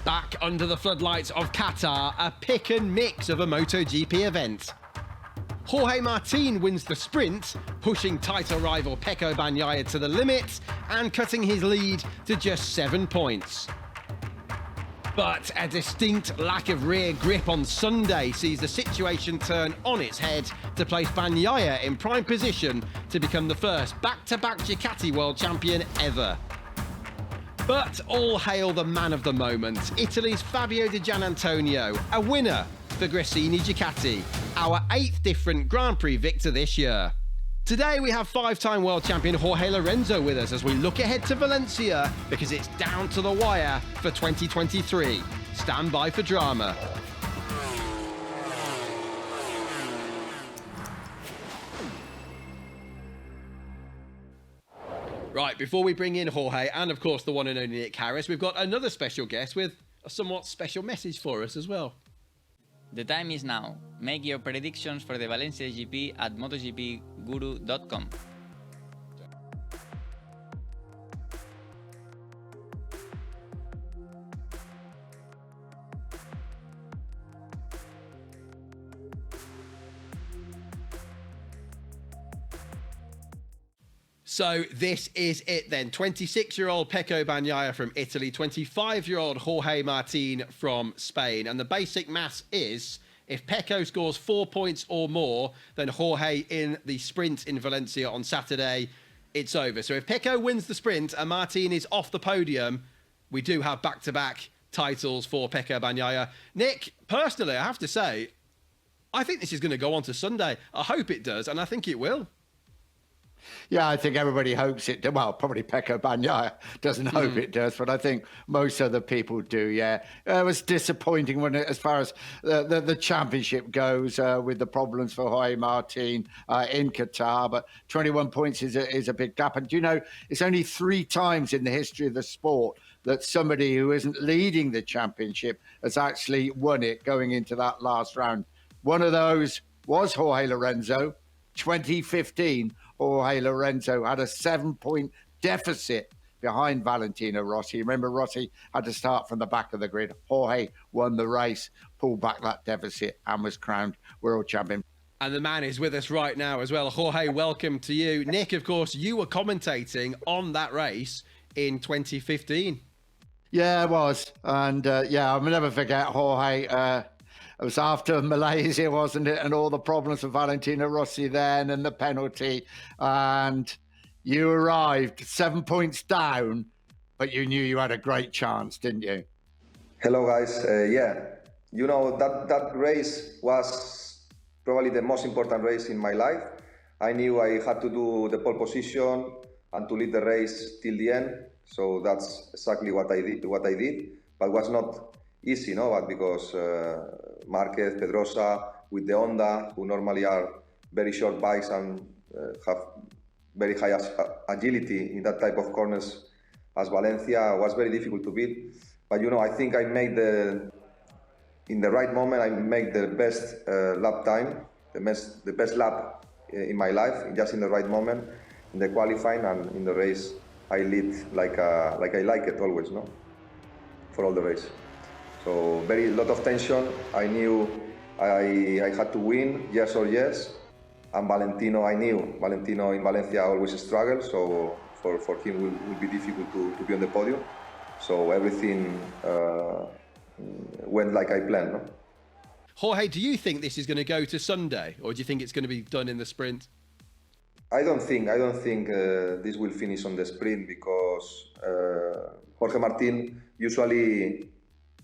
Back under the floodlights of Qatar, a pick and mix of a MotoGP event. Jorge Martin wins the sprint, pushing title rival Pecco Bagnaia to the limit and cutting his lead to just 7 points. But a distinct lack of rear grip on Sunday sees the situation turn on its head to place Bagnaia in prime position to become the first back-to-back Ducati world champion ever. But all hail the man of the moment, Italy's Fabio Di Giannantonio, a winner for Gresini Ducati, our 8th different Grand Prix victor this year. Today we have 5-time world champion Jorge Lorenzo with us as we look ahead to Valencia because it's down to the wire for 2023. Stand by for drama. Right, before we bring in Jorge and of course the one and only Nick Harris, we've got another special guest with a somewhat special message for us as well. The time is now. Make your predictions for the Valencia GP at MotoGPGuru.com. So this is it then. 26-year-old Pecco Bagnaia from Italy, 25-year-old Jorge Martin from Spain. And the basic maths is, if Pecco scores 4 points or more than Jorge in the sprint in Valencia on Saturday, it's over. So if Pecco wins the sprint and Martin is off the podium, we do have back-to-back titles for Pecco Bagnaia. Nick, personally, I have to say, I think this is going to go on to Sunday. I hope it does, and I think it will. Yeah, I think everybody hopes it. Well, probably Pecco Bagnaia doesn't hope it does, but I think most other people do. Yeah, it was disappointing when, as far as the championship goes, with the problems for Jorge Martin in Qatar. But 21 points is a big gap, and you know, it's only 3 times in the history of the sport that somebody who isn't leading the championship has actually won it going into that last round. One of those was Jorge Lorenzo, 2015. Jorge Lorenzo had a 7-point deficit behind Valentino Rossi. Remember, Rossi had to start from the back of the grid. Jorge won the race, pulled back that deficit, and was crowned world champion. And the man is with us right now as well. Jorge, welcome to you. Nick, of course, you were commentating on that race in 2015. Yeah, I was. And yeah, I'll never forget Jorge. It was after Malaysia, wasn't it? And all the problems with Valentino Rossi then and the penalty. And you arrived 7 points down, but you knew you had a great chance, didn't you? Hello, guys. Yeah, you know, that race was probably the most important race in my life. I knew I had to do the pole position and to lead the race till the end. So that's exactly what I did. But it was not easy, no? But because Marquez, Pedrosa, with the Honda, who normally are very short bikes and have very high agility in that type of corners as Valencia, was very difficult to beat. But you know, I think I made in the right moment, I made the best lap time, the best lap in my life, just in the right moment, in the qualifying and in the race. I lead like I like it always, no? For all the race. So very lot of tension. I knew I had to win, yes or yes. And Valentino, I knew Valentino in Valencia always struggled, so for him will be difficult to be on the podium. So everything went like I planned, no? Jorge, do you think this is going to go to Sunday, or do you think it's going to be done in the sprint? I don't think this will finish on the sprint because Jorge Martin usually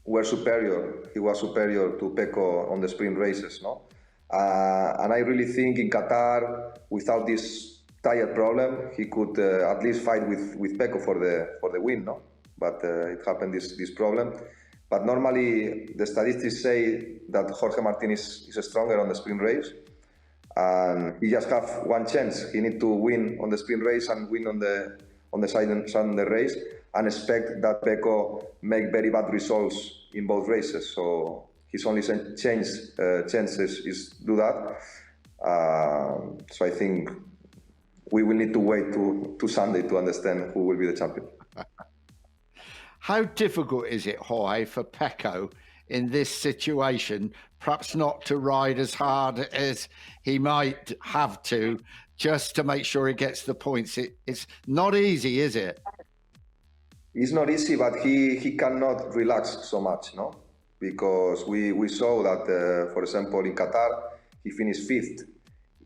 were superior. He was superior to Pecco on the sprint races, no? And I really think in Qatar, without this tire problem, he could at least fight with Pecco for the win, no? But it happened this problem. But normally the statistics say that Jorge Martin is stronger on the sprint race. And he just have one chance. He need to win on the sprint race and win on the side of the race, and expect that Pecco make very bad results in both races. So his only chances is do that. So I think we will need to wait to Sunday to understand who will be the champion. How difficult is it, Jorge, for Pecco in this situation, perhaps not to ride as hard as he might have to, just to make sure he gets the points? It's not easy, is it? It's not easy, but he cannot relax so much, no? Because we saw that, for example, in Qatar, he finished 5th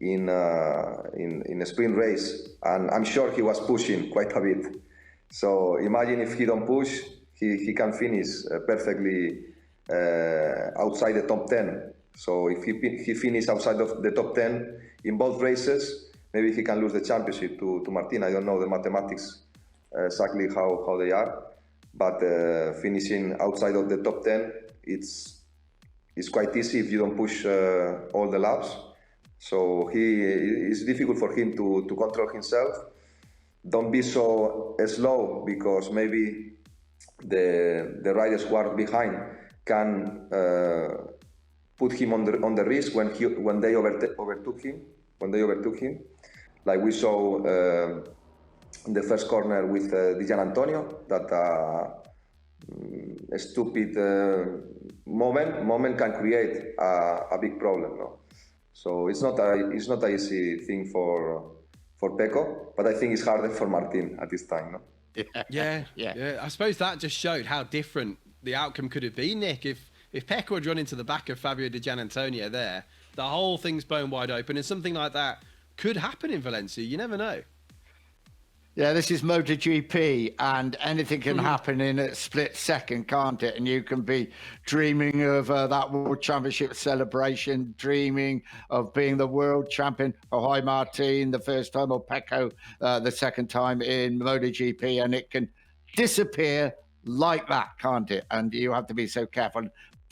in a sprint race, and I'm sure he was pushing quite a bit. So imagine if he don't push, he can finish perfectly outside the top 10. So if he finish outside of the top 10 in both races, maybe he can lose the championship to Martin. I don't know the mathematics exactly how they are, but finishing outside of the top 10, it's quite easy if you don't push all the laps. So it's difficult for him to control himself. Don't be so slow, because maybe the riders who are behind can put him on the risk when they overtook him. Like we saw the first corner with Giannantonio, that a stupid moment can create a big problem. No? So it's not a easy thing for Pecco, but I think it's harder for Martin at this time. No? Yeah. I suppose that just showed how different the outcome could have been, Nick. If Pecco had run into the back of Fabio Di Giannantonio there, the whole thing's blown wide open, and something like that could happen in Valencia. You never know. Yeah, this is MotoGP, and anything can happen in a split second, can't it? And you can be dreaming of that World Championship celebration, dreaming of being the world champion. Jorge Martin the first time, or Pecco the second time in MotoGP, and it can disappear like that, can't it? And you have to be so careful.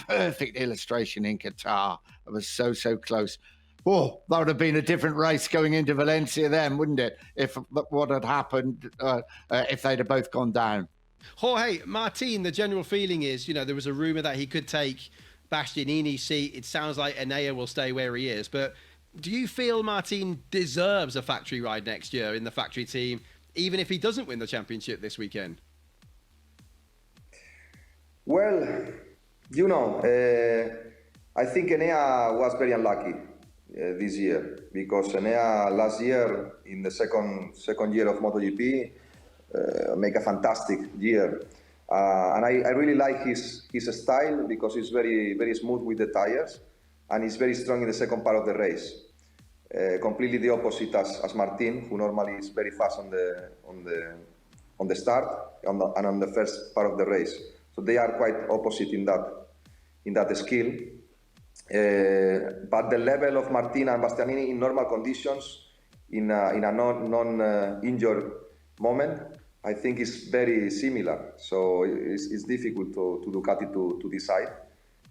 Perfect illustration in Qatar. It was so close. Oh, that would have been a different race going into Valencia then, wouldn't it? If what had happened, if they'd have both gone down. Jorge, Martin, the general feeling is, there was a rumour that he could take Bastianini's seat. It sounds like Enea will stay where he is. But do you feel Martin deserves a factory ride next year in the factory team, even if he doesn't win the championship this weekend? Well, I think Enea was very unlucky this year, because Enea last year, in the second year of MotoGP, make a fantastic year, and I really like his style, because he's very smooth with the tires, and he's very strong in the second part of the race. Completely the opposite as Martin, who normally is very fast on the start and on the first part of the race. So they are quite opposite in that skill. But the level of Martin and Bastianini in normal conditions, in a non-injured moment, I think is very similar. So it's difficult to Ducati to decide,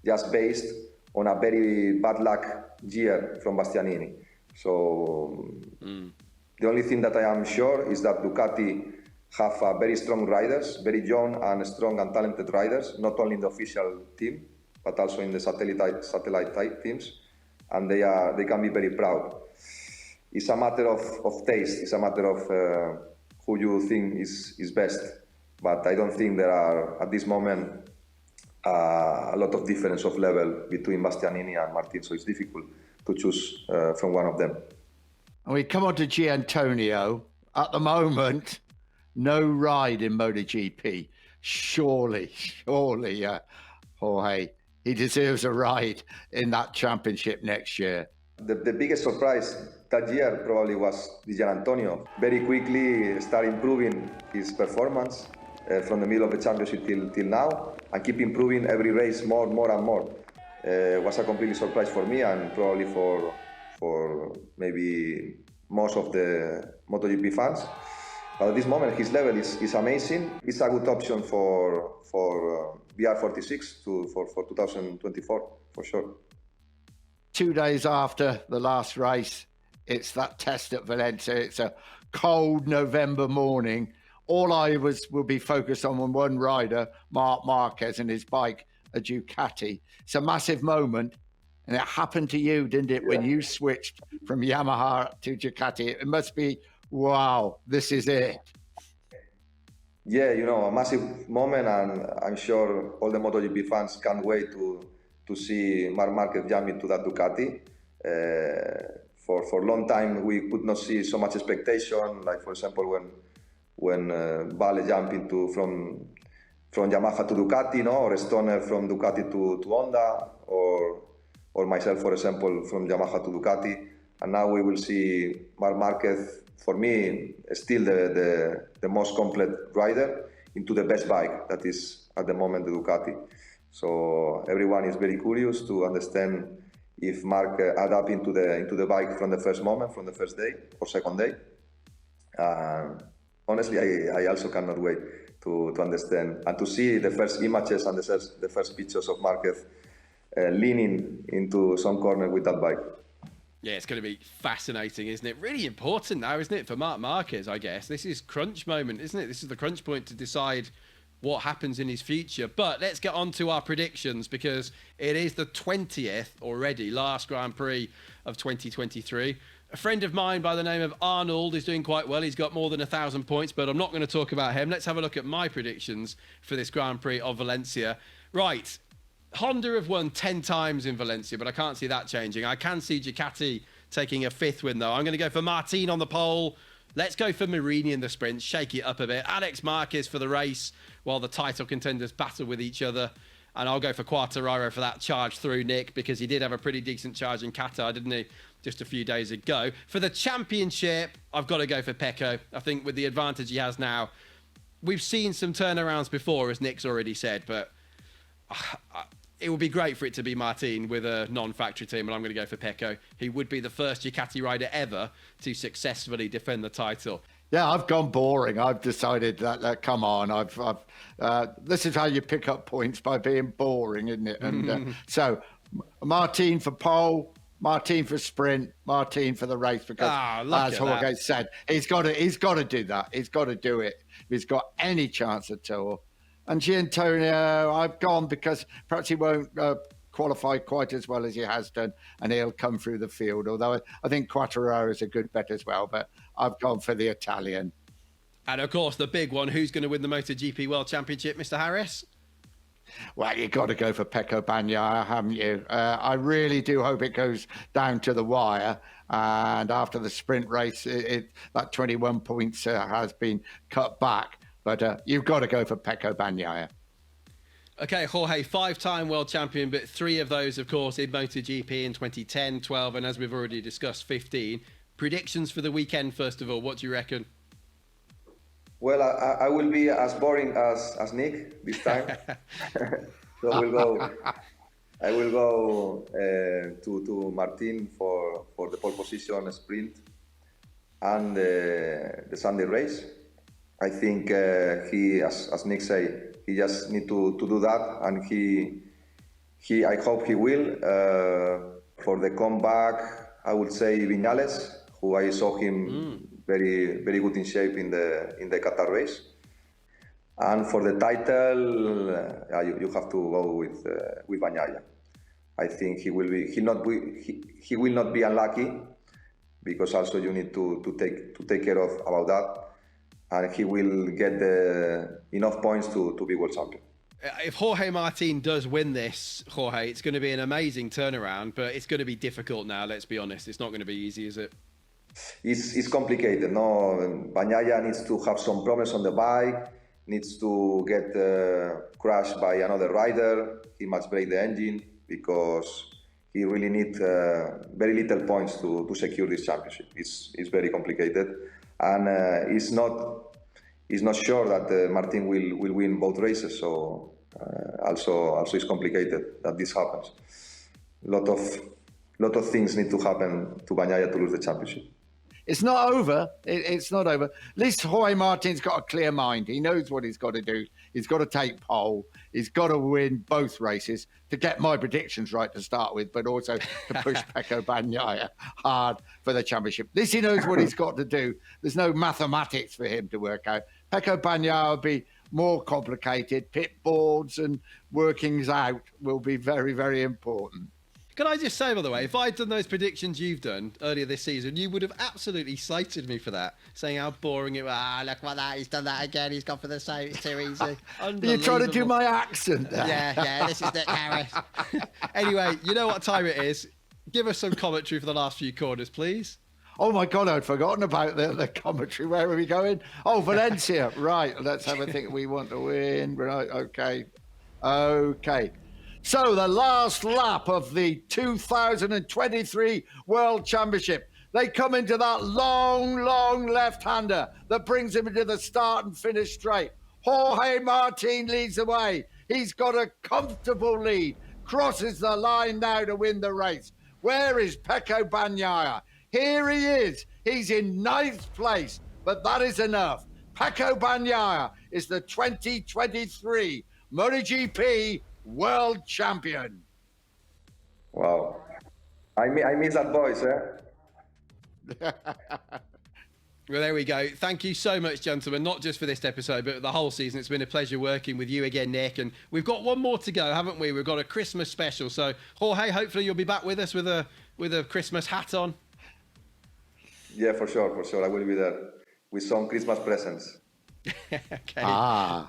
just based on a very bad luck year from Bastianini. So the only thing that I am sure is that Ducati have very strong riders, very young and strong and talented riders, not only in the official team, but also in the satellite type teams, and they can be very proud. It's a matter of taste. It's a matter of who you think is best. But I don't think there are, at this moment, a lot of difference of level between Bastianini and Martin, so it's difficult to choose from one of them. And we come on to Giannantonio. At the moment, no ride in MotoGP. Surely, Jorge, he deserves a ride in that championship next year. The biggest surprise that year probably was Giannantonio. Very quickly start improving his performance from the middle of the championship till now, and keep improving every race more and more. It was a complete surprise for me, and probably for maybe most of the MotoGP fans. But at this moment, his level is amazing. It's a good option for VR46 for 2024, for sure. 2 days after the last race, it's that test at Valencia. It's a cold November morning. All I will be focused on one rider, Marc Marquez, and his bike, a Ducati. It's a massive moment. And it happened to you, didn't it, when you switched from Yamaha to Ducati? It must be, wow, this is it. Yeah, a massive moment, and I'm sure all the MotoGP fans can't wait to see Marc Marquez jump into that Ducati. For a long time, we could not see so much expectation. Like for example, when Vale jumped into from Yamaha to Ducati, or Stoner from Ducati to Honda, or myself, for example, from Yamaha to Ducati. And now we will see Marc Marquez, for me, still the most complete rider into the best bike that is at the moment the Ducati. So everyone is very curious to understand if Marc adapt into the bike from the first moment, from the first day or second day. Honestly, I also cannot wait to understand and to see the first images and the first pictures of Marquez leaning into some corner with that bike. Yeah, it's going to be fascinating, isn't it? Really important now, isn't it, for Marc Marquez, I guess. This is crunch moment, isn't it? This is the crunch point to decide what happens in his future. But let's get on to our predictions, because it is the 20th already, last Grand Prix of 2023. A friend of mine by the name of Arnold is doing quite well. He's got more than 1,000 points, but I'm not going to talk about him. Let's have a look at my predictions for this Grand Prix of Valencia. Right. Honda have won 10 times in Valencia, but I can't see that changing. I can see Ducati taking a 5th win, though. I'm going to go for Martin on the pole. Let's go for Marini in the sprint, shake it up a bit. Alex Marquez for the race, while the title contenders battle with each other. And I'll go for Quartararo for that charge through, Nick, because he did have a pretty decent charge in Qatar, didn't he, just a few days ago. For the championship, I've got to go for Pecco. I think with the advantage he has now, we've seen some turnarounds before, as Nick's already said, but it would be great for it to be Martin with a non-factory team, and I'm going to go for Pecco. He would be the first Ducati rider ever to successfully defend the title. Yeah, I've gone boring. I've decided that come on, this is how you pick up points, by being boring, isn't it? And so Martin for pole, Martin for sprint, Martin for the race, because as Jorge said, he's got to do that. He's got to do it if he's got any chance at all. And Giannantonio, I've gone because perhaps he won't qualify quite as well as he has done, and he'll come through the field. Although I think Quartararo is a good bet as well, but I've gone for the Italian. And of course, the big one, who's going to win the MotoGP World Championship, Mr. Harris? Well, you've got to go for Pecco Bagnaia, haven't you? I really do hope it goes down to the wire. And after the sprint race, that 21 points has been cut back. But you've got to go for Pecco Bagnaia. Okay, Jorge, 5-time world champion, but 3 of those, of course, in MotoGP in 2010, 12, and as we've already discussed, 15. Predictions for the weekend, first of all. What do you reckon? Well, I will be as boring as Nick this time. So I will go to Martin for the pole position sprint and the Sunday race. I think he, as Nick said, he just need to do that, and he I hope he will. For the comeback, I would say Viñales, who I saw him very, very good in shape in the Qatar race. And for the title, you have to go with Bagnaia. I think he will not be unlucky, because also you need to take care of about that. And he will get enough points to be world champion. If Jorge Martin does win this, Jorge, it's going to be an amazing turnaround, but it's going to be difficult now, let's be honest. It's not going to be easy, is it? It's complicated, no? Bagnaia needs to have some problems on the bike, needs to get crushed by another rider. He must break the engine, because he really needs very little points to secure this championship. It's very complicated. And he's not sure that Martin will win both races, so also it's complicated that this happens. Lot of things need to happen to Bagnaia to lose the championship. It's not over. It's not over. At least Jorge Martin's got a clear mind. He knows what he's got to do. He's got to take pole. He's got to win both races to get my predictions right to start with, but also to push Pecco Bagnaia hard for the championship. At least he knows what he's got to do. There's no mathematics for him to work out. Pecco Bagnaia will be more complicated. Pit boards and workings out will be very, very important. Can I just say, by the way, if I'd done those predictions you've done earlier this season, you would have absolutely slated me for that, saying how boring it was. Look what that, he's done that again. He's gone for the same. It's too easy. You're trying to do my accent there. Yeah, this is Nick Harris. Anyway, you know what time it is. Give us some commentary for the last few corners, please. Oh my God, I'd forgotten about the commentary. Where are we going? Oh, Valencia. Right, let's have a think. We want to win. Right, okay. So the last lap of the 2023 World Championship. They come into that long left-hander that brings him into the start and finish straight. Jorge Martin leads the way. He's got a comfortable lead. Crosses the line now to win the race. Where is Pecco Bagnaia? Here he is. He's in 9th place, but that is enough. Pecco Bagnaia is the 2023 MotoGP World Champion. Wow. I miss that voice, eh? Well, there we go. Thank you so much, gentlemen, not just for this episode, but the whole season. It's been a pleasure working with you again, Nick. And we've got one more to go, haven't we? We've got a Christmas special. So, Jorge, hopefully you'll be back with us with a Christmas hat on. Yeah, for sure. I will be there with some Christmas presents. Okay.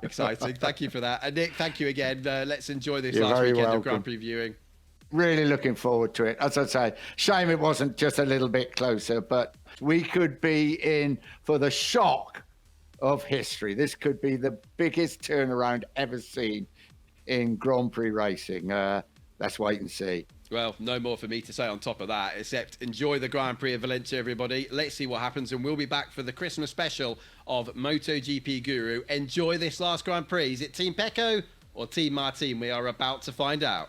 Exciting. Thank you for that. And Nick, thank you again. Let's enjoy this You're last very weekend welcome. of Grand Prix viewing. Really looking forward to it. As I say, shame it wasn't just a little bit closer, but we could be in for the shock of history. This could be the biggest turnaround ever seen in Grand Prix racing. Let's wait and see. Well, no more for me to say on top of that, except enjoy the Grand Prix of Valencia, everybody. Let's see what happens, and we'll be back for the Christmas special of MotoGP Guru. Enjoy this last Grand Prix. Is it Team Pecco or Team Martin? We are about to find out.